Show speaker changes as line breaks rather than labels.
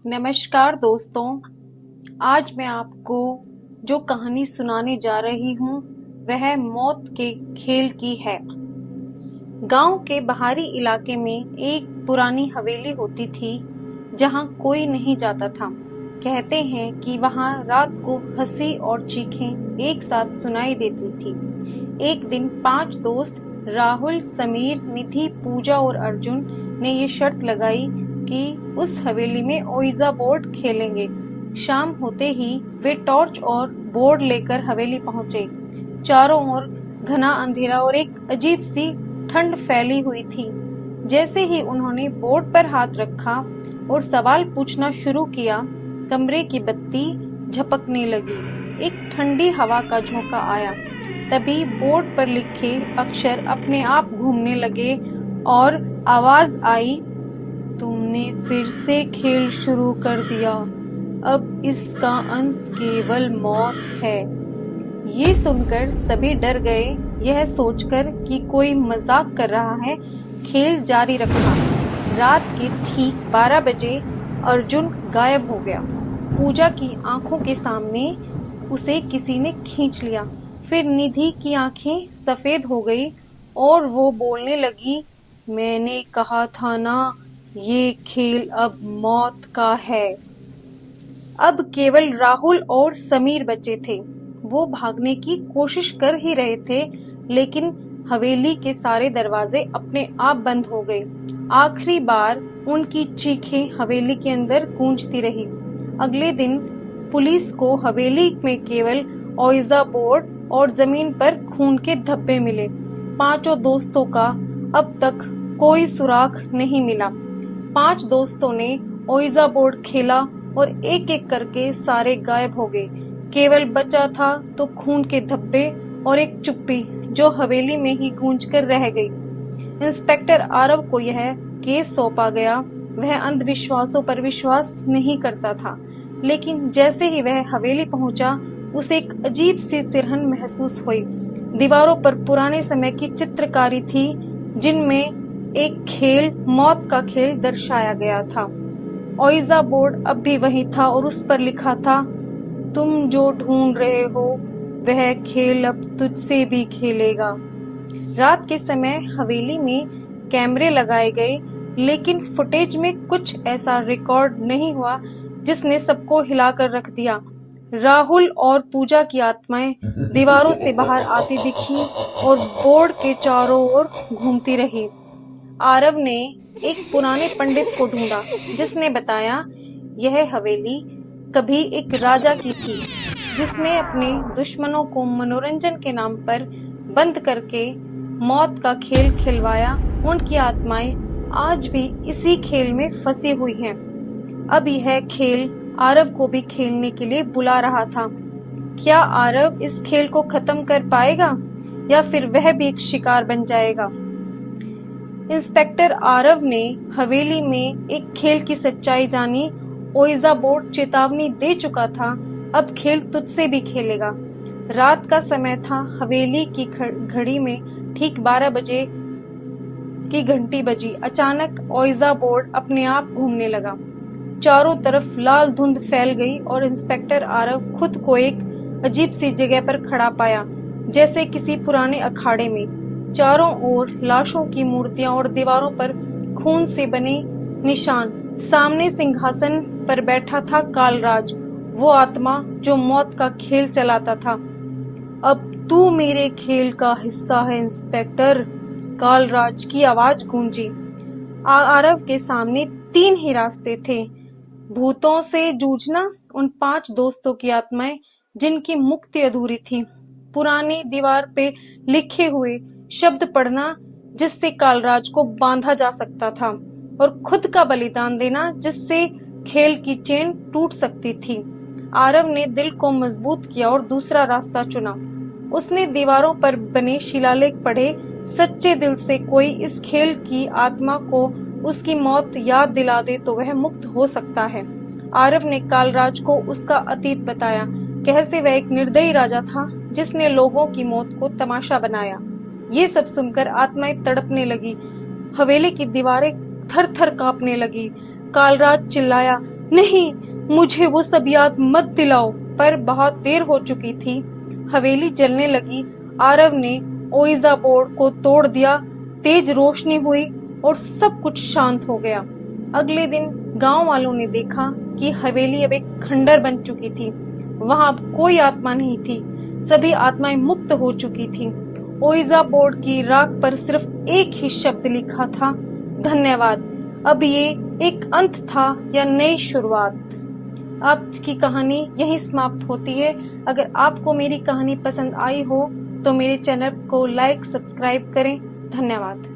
नमस्कार दोस्तों, आज मैं आपको जो कहानी सुनाने जा रही हूँ वह मौत के खेल की है। गांव के बाहरी इलाके में एक पुरानी हवेली होती थी जहां कोई नहीं जाता था। कहते हैं कि वहां रात को हंसी और चीखें एक साथ सुनाई देती थी। एक दिन 5 दोस्त राहुल, समीर, निधि, पूजा और अर्जुन ने ये शर्त लगाई कि उस हवेली में ओइजा बोर्ड खेलेंगे। शाम होते ही वे टॉर्च और बोर्ड लेकर हवेली पहुंचे। चारों ओर घना अंधेरा और एक अजीब सी ठंड फैली हुई थी। जैसे ही उन्होंने बोर्ड पर हाथ रखा और सवाल पूछना शुरू किया, कमरे की बत्ती झपकने लगी। एक ठंडी हवा का झोंका आया। तभी बोर्ड पर लिखे अक्षर अपने आप घूमने लगे और आवाज आई, तुमने फिर से खेल शुरू कर दिया। अब इसका अंत केवल मौत है। ये सुनकर सभी डर गए, यह सोचकर कि कोई मजाक कर रहा है। खेल जारी रखा। रात के ठीक 12 बजे अर्जुन गायब हो गया। पूजा की आंखों के सामने उसे किसी ने खींच लिया। फिर निधि की आंखें सफेद हो गई और वो बोलने लगी, मैंने कहा था ना, ये खेल अब मौत का है। अब केवल राहुल और समीर बचे थे। वो भागने की कोशिश कर ही रहे थे, लेकिन हवेली के सारे दरवाजे अपने आप बंद हो गए। आखिरी बार उनकी चीखें हवेली के अंदर गूंजती रही। अगले दिन पुलिस को हवेली में केवल ओइजा बोर्ड और जमीन पर खून के धब्बे मिले। 5 दोस्तों का अब तक कोई सुराग नहीं मिला। 5 दोस्तों ने ओइजा बोर्ड खेला और एक एक करके सारे गायब हो गए। केवल बचा था तो खून के धब्बे और एक चुप्पी जो हवेली में ही गूंजकर रह गई। इंस्पेक्टर आरव को यह केस सौंपा गया। वह अंधविश्वासों पर विश्वास नहीं करता था, लेकिन जैसे ही वह हवेली पहुंचा, उसे एक अजीब सी सिरहन महसूस हुई। दीवारों पर पुराने समय की चित्रकारी थी, जिनमें एक खेल, मौत का खेल दर्शाया गया था। ओइजा बोर्ड अब भी वही था और उस पर लिखा था, तुम जो ढूंढ रहे हो वह खेल अब तुझसे भी खेलेगा। रात के समय हवेली में कैमरे लगाए गए, लेकिन फुटेज में कुछ ऐसा रिकॉर्ड नहीं हुआ जिसने सबको हिलाकर रख दिया। राहुल और पूजा की आत्माएं दीवारों से बाहर आती दिखी और बोर्ड के चारों ओर घूमती रही। आरव ने एक पुराने पंडित को ढूंढा, जिसने बताया यह हवेली कभी एक राजा की थी, जिसने अपने दुश्मनों को मनोरंजन के नाम पर बंद करके मौत का खेल खिलवाया। उनकी आत्माएं आज भी इसी खेल में फंसी हुई हैं। अब यह खेल आरव को भी खेलने के लिए बुला रहा था। क्या आरव इस खेल को खत्म कर पाएगा या फिर वह भी एक शिकार बन जाएगा? इंस्पेक्टर आरव ने हवेली में एक खेल की सच्चाई जानी। ओइजा बोर्ड चेतावनी दे चुका था, अब खेल तुझसे भी खेलेगा। रात का समय था। हवेली की घड़ी में ठीक 12 बजे की घंटी बजी। अचानक ओइजा बोर्ड अपने आप घूमने लगा। चारों तरफ लाल धुंध फैल गई और इंस्पेक्टर आरव खुद को एक अजीब सी जगह पर खड़ा पाया, जैसे किसी पुराने अखाड़े में। चारों ओर लाशों की मूर्तियां और दीवारों पर खून से बने निशान। सामने सिंहासन पर बैठा था कालराज, वो आत्मा जो मौत का खेल चलाता था। अब तू मेरे खेल का हिस्सा है इंस्पेक्टर, कालराज की आवाज गूंजी। आरव के सामने 3 ही रास्ते थे। भूतों से जूझना, उन 5 दोस्तों की आत्माएं जिनकी मुक्ति अधूरी थी, पुरानी दीवार पे लिखे हुए शब्द पढ़ना जिससे कालराज को बांधा जा सकता था, और खुद का बलिदान देना जिससे खेल की चेन टूट सकती थी। आरव ने दिल को मजबूत किया और दूसरा रास्ता चुना। उसने दीवारों पर बने शिलालेख पढ़े। सच्चे दिल से कोई इस खेल की आत्मा को उसकी मौत याद दिला दे तो वह मुक्त हो सकता है। आरव ने कालराज को उसका अतीत बताया। कैसे वह एक निर्दयी राजा था जिसने लोगों की मौत को तमाशा बनाया। ये सब सुनकर आत्माएं तड़पने लगी। हवेली की दीवारें थर थर कांपने लगी। कालराज चिल्लाया, नहीं, मुझे वो सब याद मत दिलाओ। पर बहुत देर हो चुकी थी। हवेली जलने लगी। आरव ने ओइजा बोर्ड को तोड़ दिया। तेज रोशनी हुई और सब कुछ शांत हो गया। अगले दिन गांव वालों ने देखा कि हवेली अब एक खंडर बन चुकी थी। वहां अब कोई आत्मा नहीं थी। सभी आत्माएं मुक्त हो चुकी थी। ओइजा बोर्ड की राख पर सिर्फ एक ही शब्द लिखा था, धन्यवाद। अब ये एक अंत था या नई शुरुआत। आज की कहानी यही समाप्त होती है। अगर आपको मेरी कहानी पसंद आई हो तो मेरे चैनल को लाइक सब्सक्राइब करें। धन्यवाद।